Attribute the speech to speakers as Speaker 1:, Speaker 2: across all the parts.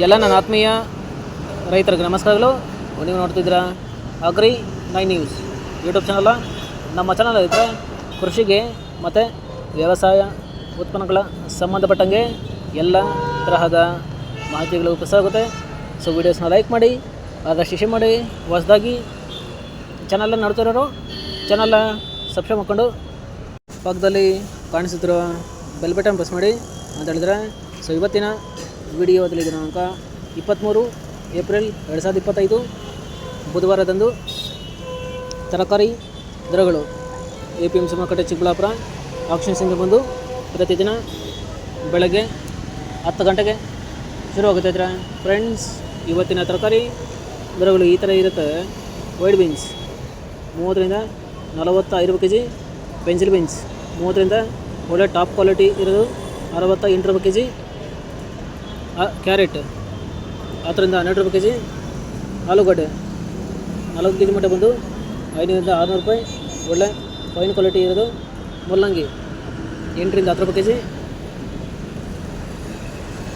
Speaker 1: ಎಲ್ಲ ನನ್ನ ಆತ್ಮೀಯ ರೈತರಿಗೆ ನಮಸ್ಕಾರಗಳು. ನೀವು ನೋಡ್ತಿದ್ದೀರಾ ಅಗ್ರಿ 9 ನ್ಯೂಸ್ ಯೂಟ್ಯೂಬ್ ಚಾನಲ್. ನಮ್ಮ ಚಾನಲ್ ಇದ್ದರೆ ಕೃಷಿಗೆ ಮತ್ತು ವ್ಯವಸಾಯ ಉತ್ಪನ್ನಗಳ ಸಂಬಂಧಪಟ್ಟಂಗೆ ಎಲ್ಲ ತರಹದ ಮಾಹಿತಿಗಳು ಆಗುತ್ತೆ. ಸೊ ವೀಡಿಯೋಸ್ನ ಲೈಕ್ ಮಾಡಿ, ಆದಷ್ಟು ಶೇರ್ ಮಾಡಿ. ಹೊಸದಾಗಿ ಚಾನಲನ್ನು ನೋಡ್ತಿರೋರು ಚಾನಲ್ನ ಸಬ್ಸ್ಕ್ರೈಬ್ ಮಾಡ್ಕೊಂಡು ಪಕ್ಕದಲ್ಲಿ ಕಾಣಿಸುತ್ತಿರುವ ಬೆಲ್ ಬಟನ್ ಪ್ರೆಸ್ ಮಾಡಿ ಅಂತ ಹೇಳಿದ್ರೆ ಸೊ ಇವತ್ತಿನ ವಿಡಿಯೋದಲ್ಲಿ ದಿನಾಂಕ 23 ಏಪ್ರಿಲ್ 2025 ಬುಧವಾರದಂದು ತರಕಾರಿ ದರಗಳು APMC ಮಾರುಕಟ್ಟೆ ಚಿಕ್ಕಬಳ್ಳಾಪುರ ಆಕ್ಷನ್ ಸೆಂಟರ್ ಬಂದು ಪ್ರತಿದಿನ ಬೆಳಗ್ಗೆ 10 ಗಂಟೆಗೆ ಶುರುವಾಗುತ್ತೆ. ಇದ್ರೆ ಫ್ರೆಂಡ್ಸ್, ಇವತ್ತಿನ ತರಕಾರಿ ದರಗಳು ಈ ಥರ ಇರುತ್ತೆ. ವೈಟ್ ಬೀನ್ಸ್ 30 ರಿಂದ 45 ರೂಪಾಯಿ ಕೆಜಿ, ಪೆನ್ಸಿಲ್ ಬೀನ್ಸ್ 30 ರಿಂದ ಒಳ್ಳೆ ಟಾಪ್ ಕ್ವಾಲಿಟಿ ಇರೋದು 68 ರೂಪಾಯಿ ಕೆಜಿ, ಕ್ಯಾರೆಟ್ 10 ರಿಂದ 12 ರೂಪಾಯಿ ಕೆಜಿ, ಆಲೂಗಡ್ಡೆ 40 ಕೆಜಿ ಮಟ್ಟ ಬಂದು 500 ರಿಂದ 600 ರೂಪಾಯಿ, ಒಳ್ಳೆ ಫೈನ್ ಕ್ವಾಲಿಟಿ ಇರೋದು. ಮುಲ್ಲಂಗಿ 8 ರಿಂದ 10 ರೂಪಾಯಿ ಕೆಜಿ,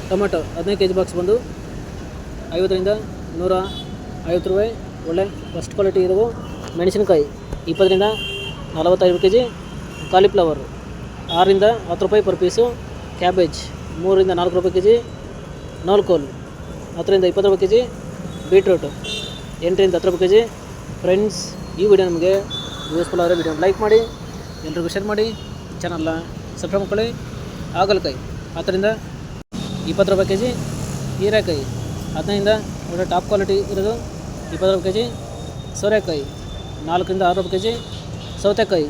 Speaker 1: ಟೊಮೆಟೊ 15 ಕೆಜಿ ಬಾಕ್ಸ್ ಬಂದು 50 ರಿಂದ 150 ರೂಪಾಯಿ, ಒಳ್ಳೆ ಫಸ್ಟ್ ಕ್ವಾಲಿಟಿ ಇರೋದು. ಮೆಣಸಿನಕಾಯಿ 20 ರಿಂದ 45 ರೂಪಾಯಿ ಕೆಜಿ, ಕಾಲಿಫ್ಲವರ್ 6 ರಿಂದ 10 ರೂಪಾಯಿ ಪರ್ ಪೀಸು, ಕ್ಯಾಬೇಜ್ 3 ರಿಂದ 4 ರೂಪಾಯಿ ಕೆಜಿ, ನೌಲ್ಕೋಲ್ 10 ರಿಂದ 20 ರೂಪಾಯಿ ಕೆಜಿ, ಬೀಟ್ರೂಟ್ 8 ರಿಂದ 10 ರೂಪಾಯಿ ಕೆಜಿ. ಫ್ರೆಂಡ್ಸ್, ಈ ವಿಡಿಯೋ ನಮಗೆ ಯೂಸ್ಫುಲ್ ಆದರೆ ವಿಡಿಯೋ ಲೈಕ್ ಮಾಡಿ, ಎಲ್ರಿಗೂ ಶೇರ್ ಮಾಡಿ, ಚಾನಲ್ನ ಸಬ್ಸ್ಕ್ರೈಬ್ ಮಾಡ್ಕೊಳ್ಳಿ. ಹಾಗಲಕಾಯಿ 10 ರಿಂದ 20 ರೂಪಾಯಿ ಕೆಜಿ, ಹೀರೆಕಾಯಿ 15 ರಿಂದ ಒಳ್ಳೆ ಟಾಪ್ ಕ್ವಾಲಿಟಿ ಇರೋದು 20 ರೂಪಾಯಿ ಕೆಜಿ, ಸೋರೆಕಾಯಿ 4 ರಿಂದ 6 ರೂಪಾಯಿ ಕೆಜಿ, ಸೌತೆಕಾಯಿ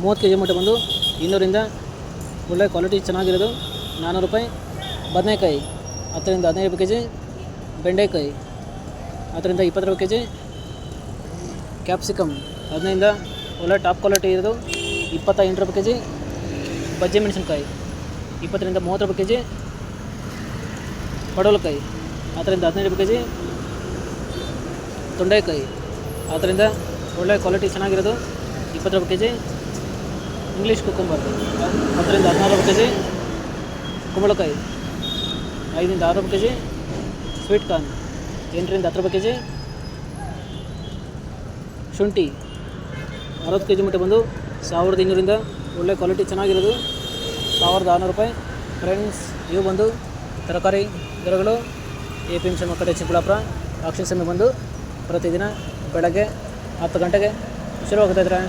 Speaker 1: 30 ಕೆಜಿ ಮಟ್ಟ ಬಂದು 200 ರಿಂದ ಒಳ್ಳೆ ಕ್ವಾಲಿಟಿ ಚೆನ್ನಾಗಿರೋದು 400 ರೂಪಾಯಿ, ಬದನೆಕಾಯಿ 10 ರಿಂದ 15 ರೂಪಾಯಿ ಕೆಜಿ, ಬೆಂಡೆಕಾಯಿ 10 ರಿಂದ 20 ರೂಪಾಯಿ ಕೆಜಿ, ಕ್ಯಾಪ್ಸಿಕಮ್ 15 ರಿಂದ ಒಳ್ಳೆ ಟಾಪ್ ಕ್ವಾಲಿಟಿ ಇರೋದು 28 ರೂಪಾಯಿ ಕೆಜಿ, ಬಜ್ಜಿ ಮೆಣಸಿನಕಾಯಿ 20 ರಿಂದ 30 ರೂಪಾಯಿ ಕೆಜಿ, ಪಡವಲಕಾಯಿ 10 ರಿಂದ 15 ರೂಪಾಯಿ ಕೆಜಿ, ತೊಂಡೆಕಾಯಿ 10 ರಿಂದ ಒಳ್ಳೆ ಕ್ವಾಲಿಟಿ ಚೆನ್ನಾಗಿರೋದು 20 ರೂಪಾಯಿ ಕೆಜಿ, ಇಂಗ್ಲೀಷ್ ಕುಕ್ಕುಂಬರ್ 10 ರಿಂದ 16 ರೂಪಾಯಿ ಕೆಜಿ, ಕುಂಬಳಕಾಯಿ 5 ರಿಂದ 6 ರೂಪಾಯಿ ಕೆಜಿ, ಸ್ವೀಟ್ ಕಾರ್ನ್ 8 ರಿಂದ 10 ರೂಪಾಯಿ ಕೆಜಿ, ಶುಂಠಿ 60 ಕೆಜಿ ಮಟ್ಟ ಬಂದು 1200 ರಿಂದ ಒಳ್ಳೆ ಕ್ವಾಲಿಟಿ ಚೆನ್ನಾಗಿರೋದು 1600 ರೂಪಾಯಿ. ಫ್ರೆಂಡ್ಸ್, ಇವು ಬಂದು ತರಕಾರಿ ದರಗಳು APMC ಮಾರುಕಟ್ಟೆ ಚಿಕ್ಕಬಳ್ಳಾಪುರ ಆಕ್ಷನ್ ಸಮಯ ಬಂದು ಪ್ರತಿದಿನ ಬೆಳಗ್ಗೆ 10 ಗಂಟೆಗೆ ಶುರುವಾಗ್ತಾಯಿದ್ರೆ